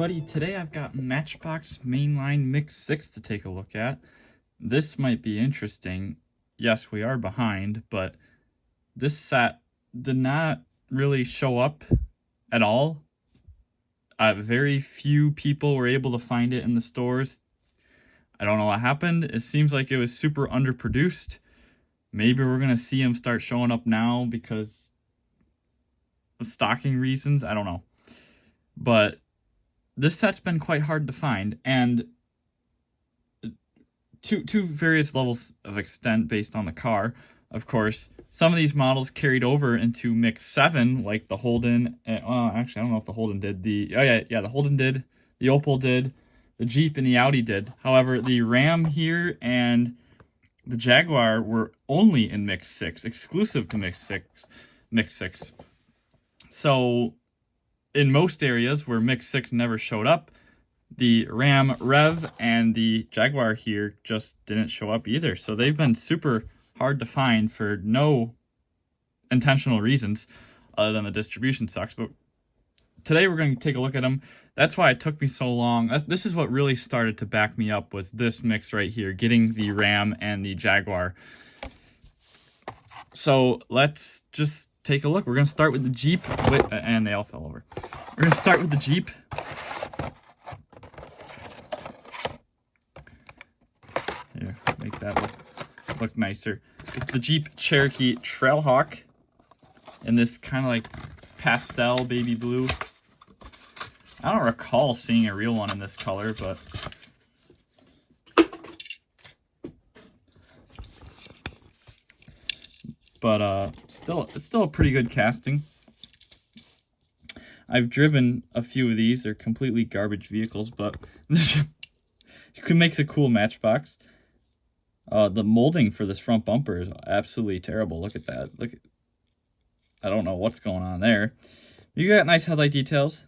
everybody, today I've got Matchbox Mainline Mix 6 to take a look at. This might be interesting. Yes, we are behind, but this set did not really show up at all. Very few people were able to find it in the stores. I don't know what happened. It seems like it was super underproduced. Maybe we're going to see them start showing up now because of stocking reasons. I don't know. But this set's been quite hard to find, and to various levels of extent based on the car. Of course, some of these models carried over into Mix 7, like the Holden. Actually, I don't know if the Holden did. The Holden did. The Opel did. The Jeep and the Audi did. However, the Ram here and the Jaguar were only in Mix 6, exclusive to Mix 6. So in most areas where Mix 6 never showed up, the Ram REV and the Jaguar here just didn't show up either. So they've been super hard to find for no intentional reasons other than the distribution sucks. But today we're going to take a look at them. That's why it took me so long. This is what really started to back me up, was this mix right here, getting the Ram and the Jaguar. So let's just take a look. We're going to start with the Jeep, and they all fell over. We're going to start with the Jeep. Here, make that look nicer. It's the Jeep Cherokee Trailhawk in this kind of like pastel baby blue. I don't recall seeing a real one in this color, but it's still a pretty good casting. I've driven a few of these. They're completely garbage vehicles, but you can make a cool Matchbox. The molding for this front bumper is absolutely terrible. Look at that. I don't know what's going on there. You got nice headlight details.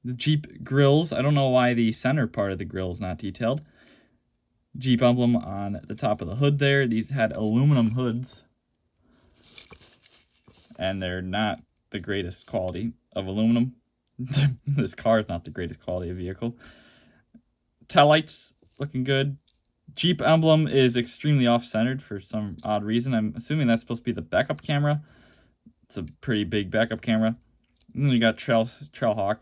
The Jeep grills. I don't know why the center part of the grill is not detailed. Jeep emblem on the top of the hood there. These had aluminum hoods, and they're not the greatest quality of aluminum. This car is not the greatest quality of vehicle. Taillights looking good. Jeep emblem is extremely off-centered for some odd reason. I'm assuming that's supposed to be the backup camera. It's a pretty big backup camera. And then you got Trailhawk,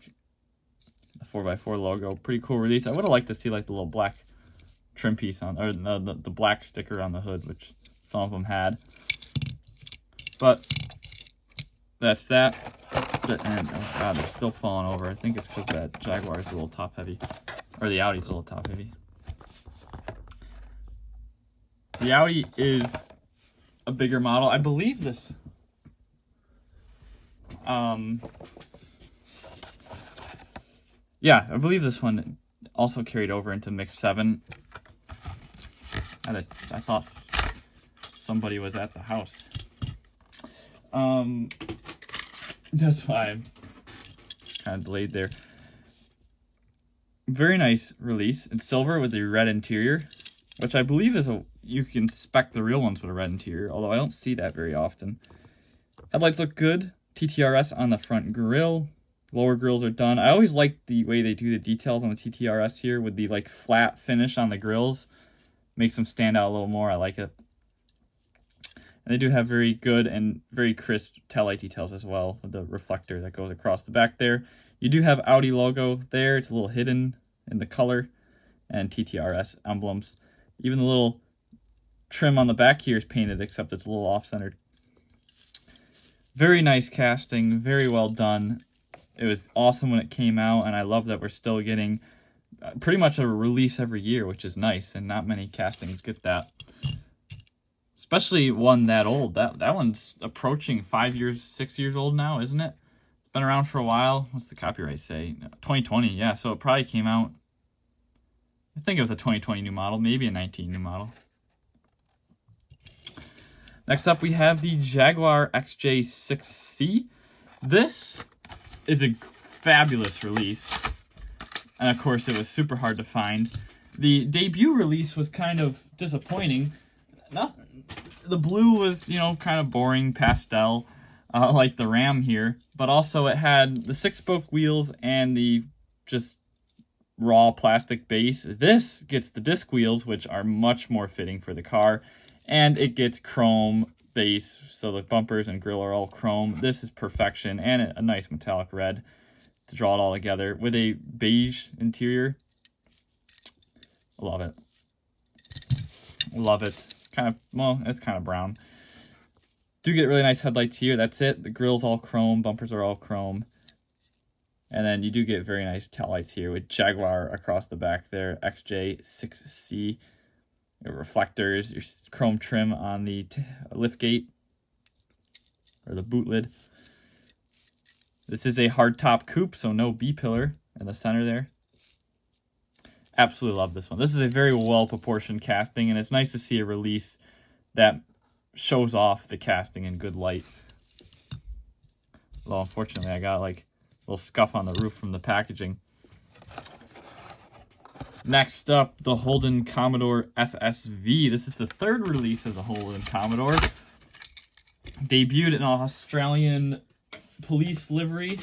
the 4x4 logo. Pretty cool release. I would have liked to see like the little black trim piece on, or the black sticker on the hood, which some of them had. But that's that. And oh god, they're still falling over. I think it's because that Jaguar is a little top heavy, or the Audi's a little top heavy. The Audi is a bigger model. I believe this. Yeah, I believe this one also carried over into Mix 7. I thought somebody was at the house. That's why I'm kind of delayed there. Very nice release. It's silver with the red interior, which I believe is you can spec the real ones with a red interior, although I don't see that very often. Headlights look good. TTRS on the front grille. Lower grills are done. I always like the way they do the details on the TTRS here with the like flat finish on the grills. Makes them stand out a little more. I like it. And they do have very good and very crisp taillight details as well, with the reflector that goes across the back there. You do have Audi logo there. It's a little hidden in the color, and TTRS emblems. Even the little trim on the back here is painted, except it's a little off-centered. Very nice casting, very well done. It was awesome when it came out, and I love that we're still getting pretty much a release every year, which is nice, and not many castings get that. Especially one that old. That one's approaching 5 years, 6 years old now, isn't it? It's been around for a while. What's the copyright say? 2020, yeah, so it probably came out, I think it was a 2020 new model, maybe a 19 new model. Next up, we have the Jaguar XJ6C. This is a fabulous release, and of course, it was super hard to find. The debut release was kind of disappointing. The blue was, kind of boring pastel, like the Ram here, but also it had the 6-spoke wheels and the just raw plastic base. This gets the disc wheels, which are much more fitting for the car, and it gets chrome base, so the bumpers and grille are all chrome. This is perfection, and a nice metallic red to draw it all together with a beige interior. Love it. Love it. Kind of, well, it's kind of brown. Do get really nice headlights here. That's it. The grille's all chrome. Bumpers are all chrome. And then you do get very nice taillights here with Jaguar across the back there. XJ6C. Your reflectors. Your chrome trim on the lift gate. Or the boot lid. This is a hardtop coupe, so no B-pillar in the center there. Absolutely love this one. This is a very well-proportioned casting, and it's nice to see a release that shows off the casting in good light. Well, unfortunately, I got like a little scuff on the roof from the packaging. Next up, the Holden Commodore SSV. This is the third release of the Holden Commodore. Debuted in an Australian police livery.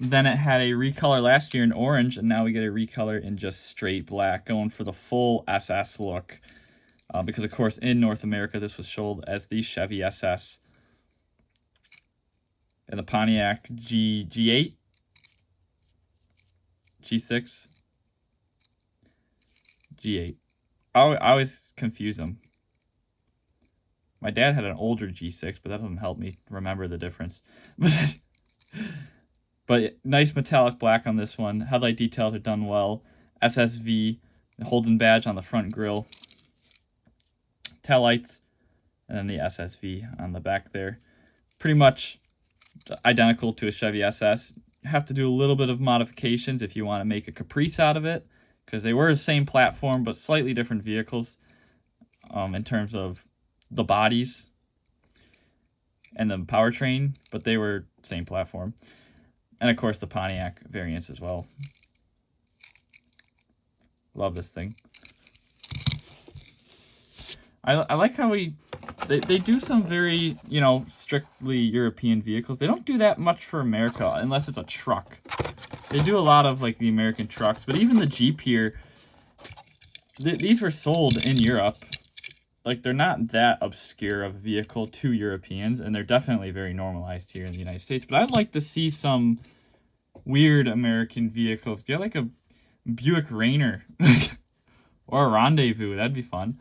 Then it had a recolor last year in orange, and now we get a recolor in just straight black, going for the full SS look. Because, of course, in North America, this was sold as the Chevy SS. And the Pontiac G8? G6? G8. I always confuse them. My dad had an older G6, but that doesn't help me remember the difference. But nice metallic black on this one. Headlight details are done well. SSV, the Holden badge on the front grille. Taillights, and then the SSV on the back there. Pretty much identical to a Chevy SS. You have to do a little bit of modifications if you want to make a Caprice out of it, because they were the same platform, but slightly different vehicles in terms of the bodies and the powertrain, but they were same platform. And, of course, the Pontiac variants as well. Love this thing. I like how they do some very, you know, strictly European vehicles. They don't do that much for America unless it's a truck. They do a lot of, like, the American trucks. But even the Jeep here, these were sold in Europe. Like, they're not that obscure of a vehicle to Europeans, and they're definitely very normalized here in the United States. But I'd like to see some weird American vehicles. Get like a Buick Rainer or a Rendezvous. That'd be fun.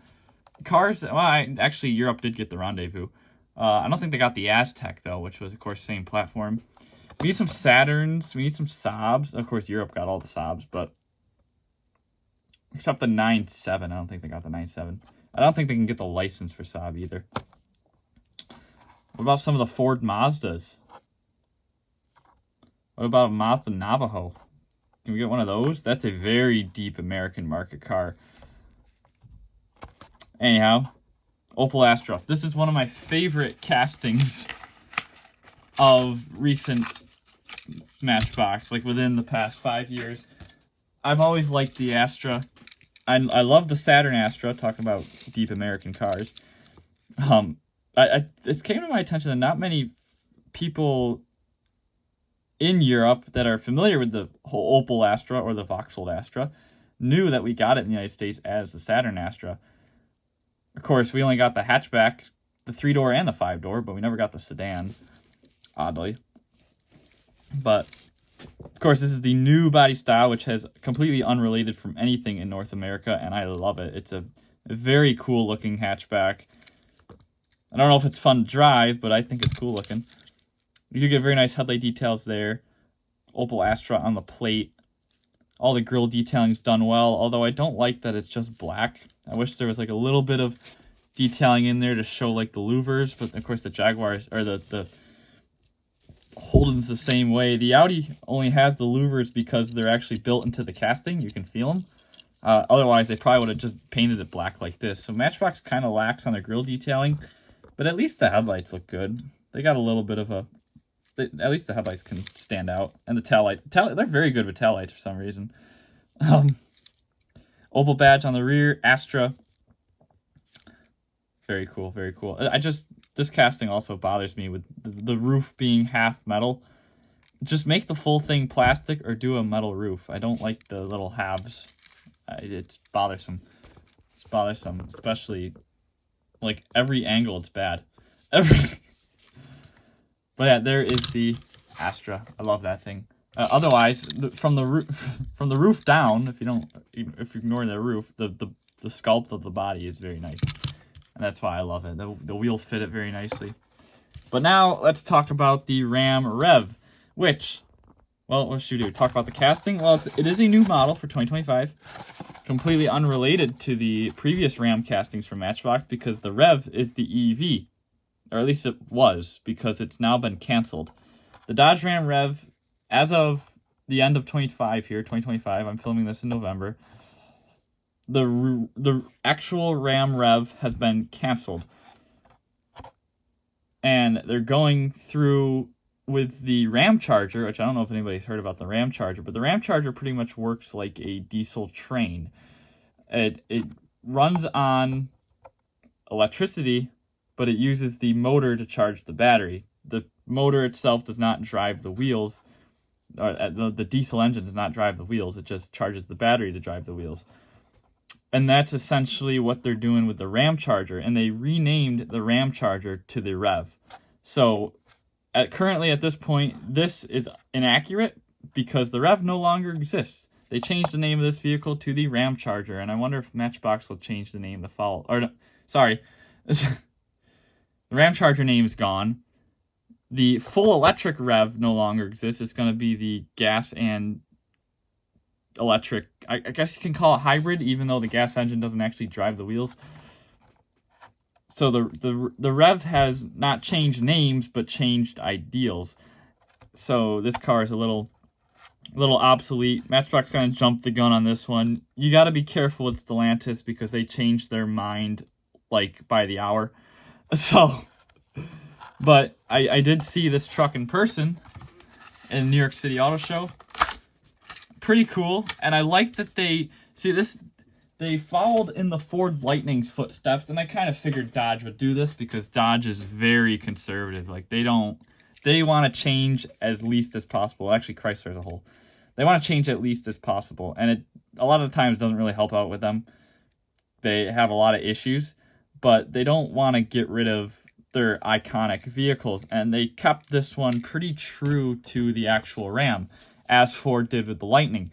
Cars, well, actually, Europe did get the Rendezvous. I don't think they got the Aztec, though, which was, of course, same platform. We need some Saturns. We need some Saabs. Of course, Europe got all the Saabs, but except the 9.7. I don't think they got the 9.7. I don't think they can get the license for Saab either. What about some of the Ford Mazdas? What about a Mazda Navajo? Can we get one of those? That's a very deep American market car. Anyhow, Opel Astra. This is one of my favorite castings of recent Matchbox, like within the past 5 years. I've always liked the Astra. I love the Saturn Astra, talking about deep American cars. It came to my attention that not many people in Europe that are familiar with the whole Opel Astra or the Vauxhall Astra knew that we got it in the United States as the Saturn Astra. Of course, we only got the hatchback, the 3-door and the 5-door, but we never got the sedan, oddly. But, of course, this is the new body style, which has completely unrelated from anything in North America, and I love it. It's a very cool-looking hatchback. I don't know if it's fun to drive, but I think it's cool-looking. You do get very nice headlight details there. Opel Astra on the plate. All the grille detailing's done well, although I don't like that it's just black. I wish there was like a little bit of detailing in there to show like the louvers, but of course the Jaguars, or the Holden's the same way. The Audi only has the louvers because they're actually built into the casting. You can feel them. Otherwise, they probably would have just painted it black like this. So Matchbox kind of lacks on their grille detailing, but at least the headlights look good. They got a little bit of a... At least the headlights can stand out. And the taillights. They're very good with taillights for some reason. Opel badge on the rear. Astra. Very cool, very cool. This casting also bothers me with the roof being half metal. just make the full thing plastic or do a metal roof. I don't like the little halves. It's bothersome. It's bothersome, especially like every angle. It's bad. But yeah, there is the Astra. I love that thing. Otherwise, from the roof down, if you ignore the roof, the sculpt of the body is very nice, and that's why I love it. The wheels fit it very nicely. But now let's talk about the Ram REV, which, well, what should we do? Talk about the casting? Well, it is a new model for 2025, completely unrelated to the previous Ram castings from Matchbox, because the REV is the EV, or at least it was, because it's now been canceled. The Dodge Ram REV, as of the end of 2025, I'm filming this in November, the actual Ram REV has been canceled. And they're going through with the Ram Charger, which I don't know if anybody's heard about the Ram Charger, but the Ram Charger pretty much works like a diesel train. It runs on electricity, but it uses the motor to charge the battery. The motor itself does not drive the wheels. The diesel engine does not drive the wheels. It just charges the battery to drive the wheels. And that's essentially what they're doing with the Ram Charger. And they renamed the Ram Charger to the REV. So currently at this point, this is inaccurate because the REV no longer exists. They changed the name of this vehicle to the Ram Charger. And I wonder if Matchbox will change the name to follow. Or no, sorry. The Ram Charger name is gone. The full electric REV no longer exists. It's going to be the gas and electric. I guess you can call it hybrid, even though the gas engine doesn't actually drive the wheels. So the REV has not changed names, but changed ideals. So this car is a little obsolete. Matchbox kind of jumped the gun on this one. You got to be careful with Stellantis because they change their mind like by the hour. So, but I did see this truck in person in New York City Auto Show. Pretty cool, and I like that they followed in the Ford Lightning's footsteps, and I kind of figured Dodge would do this because Dodge is very conservative. Like they want to change as least as possible. Actually, Chrysler as a whole, they want to change at least as possible, and a lot of the times doesn't really help out with them. They have a lot of issues, but they don't want to get rid of their iconic vehicles, and they kept this one pretty true to the actual Ram, as Ford did with the Lightning.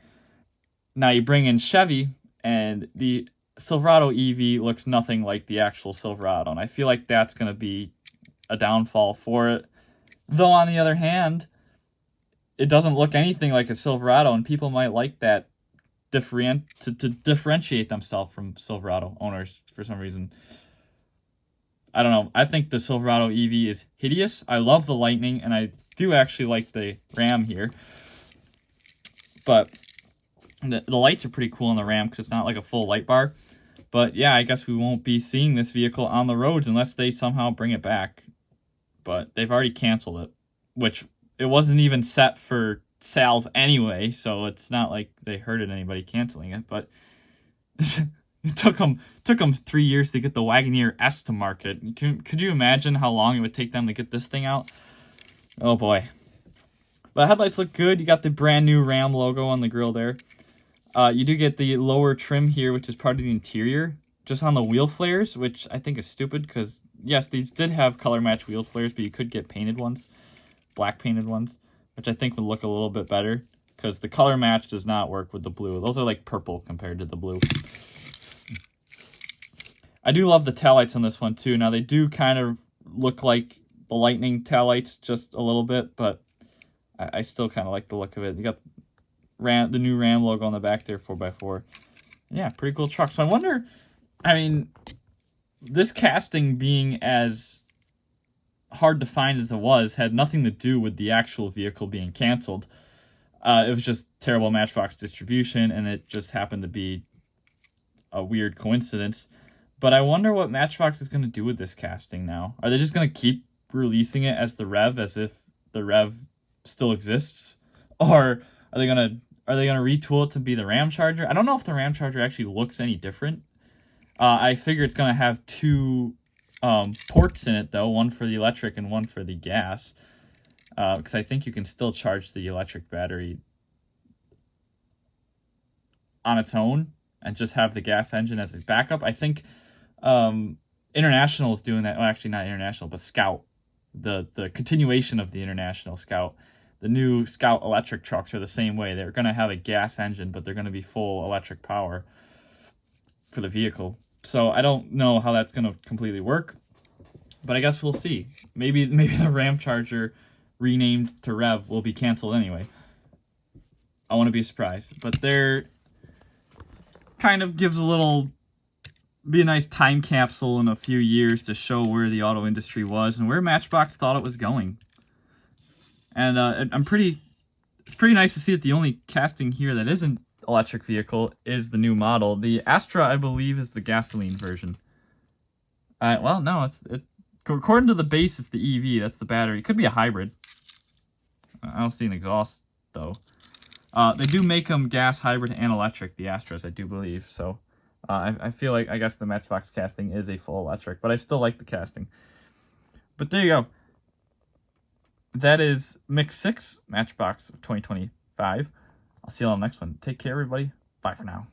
Now you bring in Chevy, and the Silverado EV looks nothing like the actual Silverado, and I feel like that's going to be a downfall for it. Though on the other hand, it doesn't look anything like a Silverado, and people might like that to differentiate themselves from Silverado owners for some reason. I don't know. I think the Silverado EV is hideous. I love the Lightning, and I do actually like the Ram here. But the lights are pretty cool on the Ram because it's not like a full light bar. But yeah, I guess we won't be seeing this vehicle on the roads unless they somehow bring it back. But they've already canceled it, which it wasn't even set for sales anyway, so it's not like they hurted anybody canceling it. But it took them 3 years to get the Wagoneer S to market. Could you imagine how long it would take them to get this thing out? Oh boy. The headlights look good. You got the brand new Ram logo on the grille there. You do get the lower trim here, which is part of the interior, just on the wheel flares, which I think is stupid because, yes, these did have color match wheel flares, but you could get painted ones, black painted ones, which I think would look a little bit better because the color match does not work with the blue. Those are like purple compared to the blue. I do love the taillights on this one too. Now, they do kind of look like the Lightning taillights just a little bit, but I still kind of like the look of it. You got the new Ram logo on the back there, 4x4. Yeah, pretty cool truck. So I wonder, I mean, this casting being as hard to find as it was had nothing to do with the actual vehicle being canceled. It was just terrible Matchbox distribution, and it just happened to be a weird coincidence. But I wonder what Matchbox is going to do with this casting now. Are they just going to keep releasing it as the REV, as if the REV still exists, or are they gonna retool it to be the Ram Charger? I don't know if the Ram Charger actually looks any different. I figure it's gonna have two ports in it though, one for the electric and one for the gas. because I think you can still charge the electric battery on its own and just have the gas engine as a backup. I think International is doing that. Well, actually not International, but Scout, the continuation of the International Scout. The new Scout electric trucks are the same way. They're going to have a gas engine, but they're going to be full electric power for the vehicle. So I don't know how that's going to completely work, but I guess we'll see. Maybe the Ram Charger renamed to Rev will be canceled anyway. I want to be surprised, but they're kind of gives be a nice time capsule in a few years to show where the auto industry was and where Matchbox thought it was going. And it's pretty nice to see that the only casting here that isn't electric vehicle is the new model. The Astra, I believe, is the gasoline version. Well, no, according to the base, it's the EV. That's the battery. It could be a hybrid. I don't see an exhaust, though. They do make them gas, hybrid, and electric, the Astras, I do believe. So I feel like, I guess the Matchbox casting is a full electric, but I still like the casting. But there you go. That is Mix 6 Matchbox of 2025. I'll see you all on the next one. Take care, everybody. Bye for now.